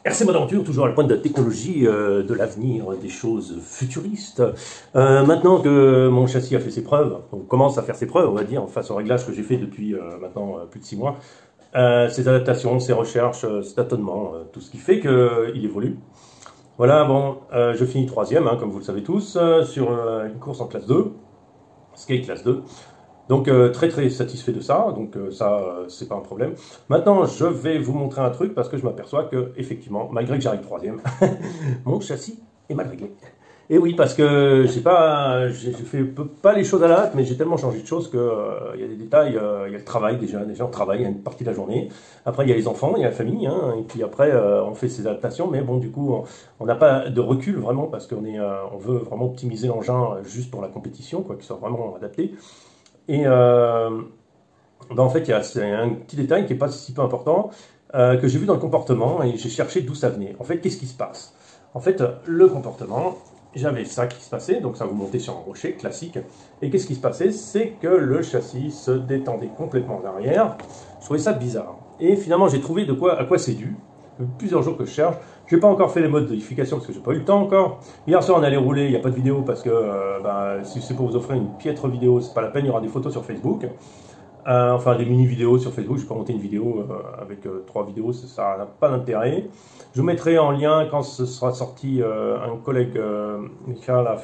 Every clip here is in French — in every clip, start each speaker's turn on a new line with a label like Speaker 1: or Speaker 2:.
Speaker 1: RC Mode Aventure, toujours à la pointe de la technologie, de l'avenir, des choses futuristes. Maintenant que mon châssis a fait ses preuves, on commence à faire ses preuves, on va dire, face au réglage que j'ai fait depuis maintenant plus de 6 mois, ses adaptations, ses recherches, ses tâtonnements, tout ce qui fait qu'il évolue. Voilà, bon, je finis 3e, hein, comme vous le savez tous, sur une course en classe 2, skate classe 2. Donc très satisfait de ça, donc ça c'est pas un problème. Maintenant je vais vous montrer un truc parce que je m'aperçois que effectivement, malgré que j'arrive 3e, mon châssis est mal réglé. Et oui, parce que j'ai fait pas les choses à la hâte, mais j'ai tellement changé de choses que y a des détails, il y a le travail déjà on travaille, il y a une partie de la journée. Après il y a les enfants, il y a la famille, hein, et puis après on fait ses adaptations, mais bon du coup on n'a pas de recul vraiment parce on veut vraiment optimiser l'engin juste pour la compétition, quoi, qu'il soit vraiment adapté. Et en fait, c'est un petit détail qui n'est pas si peu important, que j'ai vu dans le comportement et j'ai cherché d'où ça venait. En fait, qu'est-ce qui se passe? En fait, le comportement, j'avais ça qui se passait, donc ça vous montez sur un rocher classique. Et qu'est-ce qui se passait? C'est que le châssis se détendait complètement en arrière. Je trouvais ça bizarre. Et finalement, j'ai trouvé à quoi c'est dû. Plusieurs jours que je cherche. Je n'ai pas encore fait les modes de modification parce que j'ai pas eu le temps encore. Hier soir on allait rouler, il n'y a pas de vidéo parce que si c'est pour vous offrir une piètre vidéo, c'est pas la peine, il y aura des photos sur Facebook. Enfin des mini-vidéos sur Facebook, je vais pas monter une vidéo avec 3 vidéos, ça n'a pas d'intérêt. Je vous mettrai en lien quand ce sera sorti, un collègue, Michael, a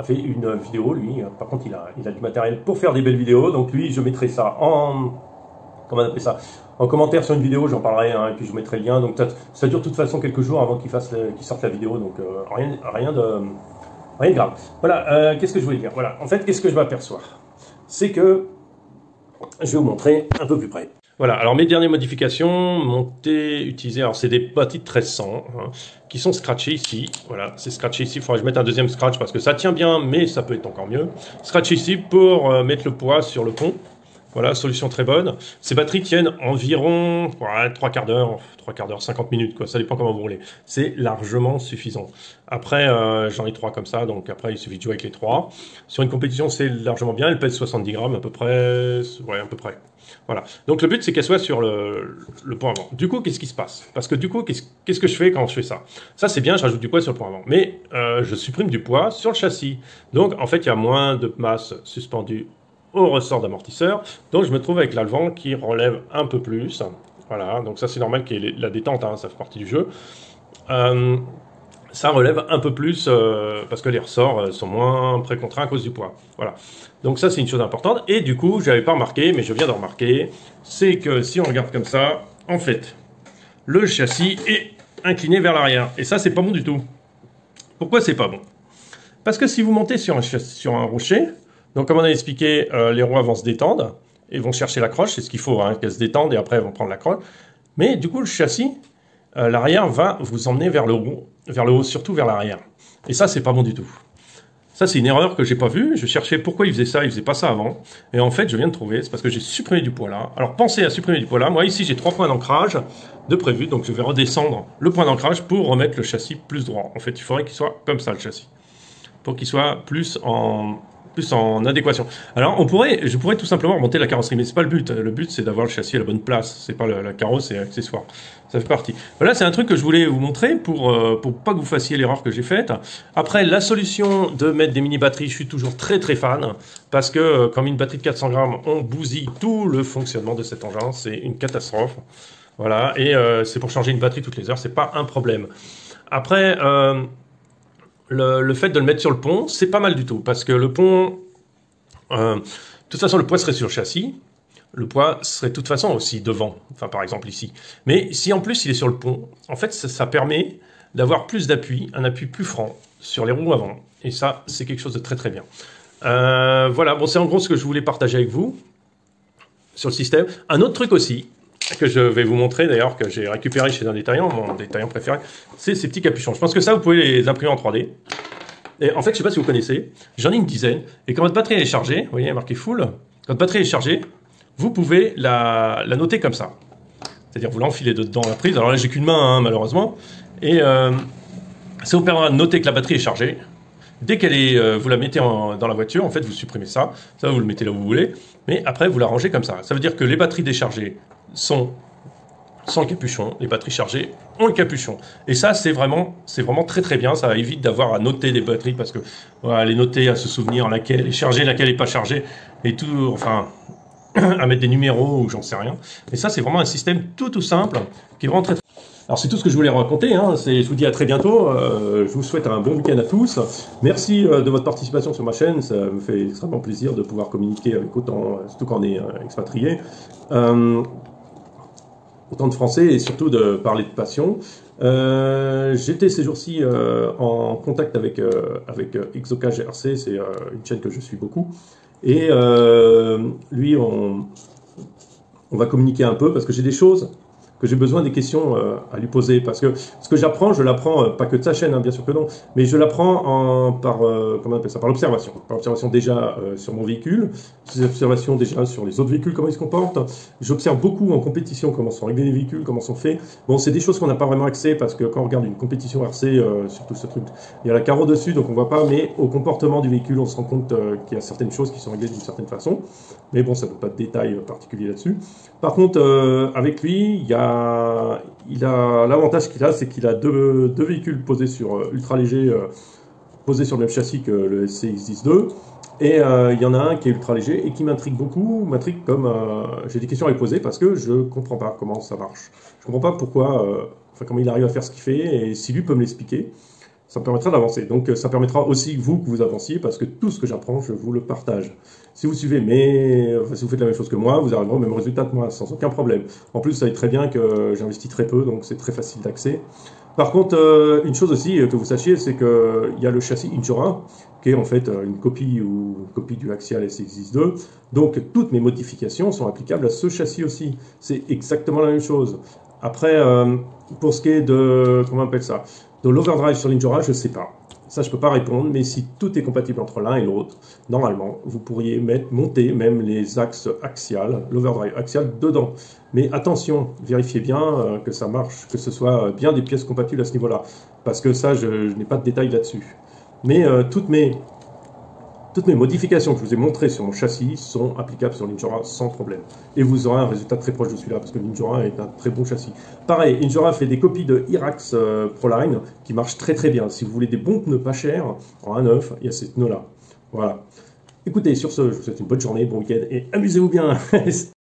Speaker 1: fait une vidéo, lui. Par contre il a du matériel pour faire des belles vidéos, donc lui je mettrai ça comment on appelle ça, en commentaire sur une vidéo, j'en parlerai, hein, et puis je vous mettrai le lien. Donc ça dure de toute façon quelques jours avant qu'il sorte la vidéo, donc rien de grave. Voilà, qu'est-ce que je voulais dire? Voilà, en fait, qu'est-ce que je m'aperçois? C'est que je vais vous montrer un peu plus près. Voilà, alors mes dernières modifications, montées, utilisées, alors c'est des batteries de 1300, hein, qui sont scratchées ici. Voilà, c'est scratché ici, il faudra que je mette un deuxième scratch parce que ça tient bien, mais ça peut être encore mieux. Scratché ici pour mettre le poids sur le pont. Voilà, solution très bonne. Ces batteries tiennent environ 3 quarts d'heure, 50 minutes, quoi. Ça dépend comment vous roulez. C'est largement suffisant. Après, j'en ai 3 comme ça, donc après, il suffit de jouer avec les 3. Sur une compétition, c'est largement bien. Elle pèse 70 grammes à peu près. Ouais, à peu près. Voilà. Donc le but, c'est qu'elle soit sur le pont avant. Du coup, qu'est-ce qui se passe? Parce que du coup, qu'est-ce que je fais quand je fais ça? Ça, c'est bien, je rajoute du poids sur le pont avant. Mais je supprime du poids sur le châssis. Donc, en fait, il y a moins de masse suspendue au ressort d'amortisseur, donc je me trouve avec l'avant qui relève un peu plus. Voilà, donc ça c'est normal qu'il y ait la détente, hein, ça fait partie du jeu. Ça relève un peu plus parce que les ressorts sont moins précontraints à cause du poids. Voilà, donc ça c'est une chose importante. Et du coup, je n'avais pas remarqué, mais je viens de remarquer, c'est que si on regarde comme ça, en fait, le châssis est incliné vers l'arrière. Et ça, c'est pas bon du tout. Pourquoi c'est pas bon? Parce que si vous montez sur un rocher, donc, comme on a expliqué, les roues vont se détendre et vont chercher l'accroche, c'est ce qu'il faut, hein, qu'elles se détendent et après elles vont prendre l'accroche. Mais du coup, le châssis, l'arrière va vous emmener vers le haut, surtout vers l'arrière. Et ça, c'est pas bon du tout. Ça, c'est une erreur que j'ai pas vue. Je cherchais pourquoi il faisait pas ça avant. Et en fait, je viens de trouver, c'est parce que j'ai supprimé du poids là. Alors, pensez à supprimer du poids là. Moi, ici, j'ai 3 points d'ancrage de prévu, donc je vais redescendre le point d'ancrage pour remettre le châssis plus droit. En fait, il faudrait qu'il soit comme ça, le châssis, pour qu'il soit plus en adéquation. Alors, je pourrais tout simplement remonter la carrosserie, mais c'est pas le but. Le but, c'est d'avoir le châssis à la bonne place. C'est pas la carrosse, c'est accessoire. Ça fait partie. Voilà, c'est un truc que je voulais vous montrer pour pas que vous fassiez l'erreur que j'ai faite. Après, la solution de mettre des mini-batteries, je suis toujours très fan, parce que comme une batterie de 400 grammes, on bousille tout le fonctionnement de cet engin. C'est une catastrophe. Voilà, et c'est pour changer une batterie toutes les heures, c'est pas un problème. Après, le fait de le mettre sur le pont, c'est pas mal du tout, parce que le pont, de toute façon, le poids serait sur le châssis, le poids serait de toute façon aussi devant, enfin par exemple ici. Mais si en plus il est sur le pont, en fait ça permet d'avoir plus d'appui, un appui plus franc sur les roues avant, et ça c'est quelque chose de très bien. Voilà, bon c'est en gros ce que je voulais partager avec vous sur le système. Un autre truc aussi, que je vais vous montrer d'ailleurs, que j'ai récupéré chez un détaillant, mon détaillant préféré, c'est ces petits capuchons. Je pense que ça, vous pouvez les imprimer en 3D. Et en fait, je ne sais pas si vous connaissez, j'en ai une dizaine. Et quand votre batterie est chargée, vous voyez, il y a marqué full, quand votre batterie est chargée, vous pouvez la noter comme ça. C'est-à-dire, vous l'enfilez dedans la prise. Alors là, j'ai qu'une main, hein, malheureusement. Et ça vous permettra de noter que la batterie est chargée. Dès qu'elle est, vous la mettez dans la voiture, en fait, vous supprimez ça. Ça, vous le mettez là où vous voulez. Mais après, vous la rangez comme ça. Ça veut dire que les batteries déchargées sont sans le capuchon, les batteries chargées ont le capuchon. Et ça, c'est vraiment très très bien. Ça évite d'avoir à noter des batteries parce que voilà, les noter, à se souvenir laquelle est chargée, laquelle n'est pas chargée, et tout, enfin, à mettre des numéros ou j'en sais rien. Mais ça, c'est vraiment un système tout simple qui est vraiment très. Alors c'est tout ce que je voulais raconter, hein. Je vous dis à très bientôt, je vous souhaite un bon week-end à tous. Merci de votre participation sur ma chaîne, ça me fait extrêmement plaisir de pouvoir communiquer avec autant, surtout quand on est expatrié, autant de Français et surtout de parler de passion. J'étais ces jours-ci en contact avec Exoca GRC, c'est une chaîne que je suis beaucoup, et lui on va communiquer un peu parce que j'ai des choses que j'ai besoin des questions à lui poser, parce que ce que j'apprends, je l'apprends pas que de sa chaîne, hein, bien sûr que non, mais je l'apprends par comment on appelle ça, par l'observation déjà sur mon véhicule, des observations déjà sur les autres véhicules, comment ils se comportent. J'observe beaucoup en compétition comment sont réglés les véhicules, comment sont faits. Bon, c'est des choses qu'on n'a pas vraiment accès, parce que quand on regarde une compétition RC, surtout ce truc, il y a la carreau dessus, donc on voit pas, mais au comportement du véhicule, on se rend compte qu'il y a certaines choses qui sont réglées d'une certaine façon, mais bon, ça ne donne pas de détails particuliers là-dessus. Par contre, avec lui, il a l'avantage qu'il a, c'est qu'il a deux véhicules posés sur ultra léger, posés sur le même châssis que le SCX-10-2, et il y en a un qui est ultra léger et qui m'intrigue beaucoup, comme j'ai des questions à lui poser parce que je comprends pas comment ça marche. Je comprends pas pourquoi, comment il arrive à faire ce qu'il fait, et si lui peut me l'expliquer, ça me permettra d'avancer. Donc ça permettra aussi vous que vous avanciez, parce que tout ce que j'apprends, je vous le partage. Si vous suivez, si vous faites la même chose que moi, vous arriverez au même résultat que moi, sans aucun problème. En plus, vous savez très bien que j'investis très peu, donc c'est très facile d'accès. Par contre, une chose aussi que vous sachiez, c'est qu'il y a le châssis Injora, qui est en fait une copie du Axial SX-10-2. Donc toutes mes modifications sont applicables à ce châssis aussi. C'est exactement la même chose. Après, pour ce qui est de, comment on appelle ça, de l'overdrive sur l'Injora, je ne sais pas. Ça, je ne peux pas répondre, mais si tout est compatible entre l'un et l'autre, normalement, vous pourriez monter même les axes axiales, l'overdrive axial dedans. Mais attention, vérifiez bien que ça marche, que ce soit bien des pièces compatibles à ce niveau-là, parce que ça, je n'ai pas de détails là-dessus. Mais toutes mes modifications que je vous ai montrées sur mon châssis sont applicables sur l'Injora sans problème. Et vous aurez un résultat très proche de celui-là, parce que l'Injora est un très bon châssis. Pareil, Injora fait des copies de Irax Proline qui marchent très bien. Si vous voulez des bons pneus pas chers, en 1.9, il y a ces pneus-là. Voilà. Écoutez, sur ce, je vous souhaite une bonne journée, bon week-end, et amusez-vous bien.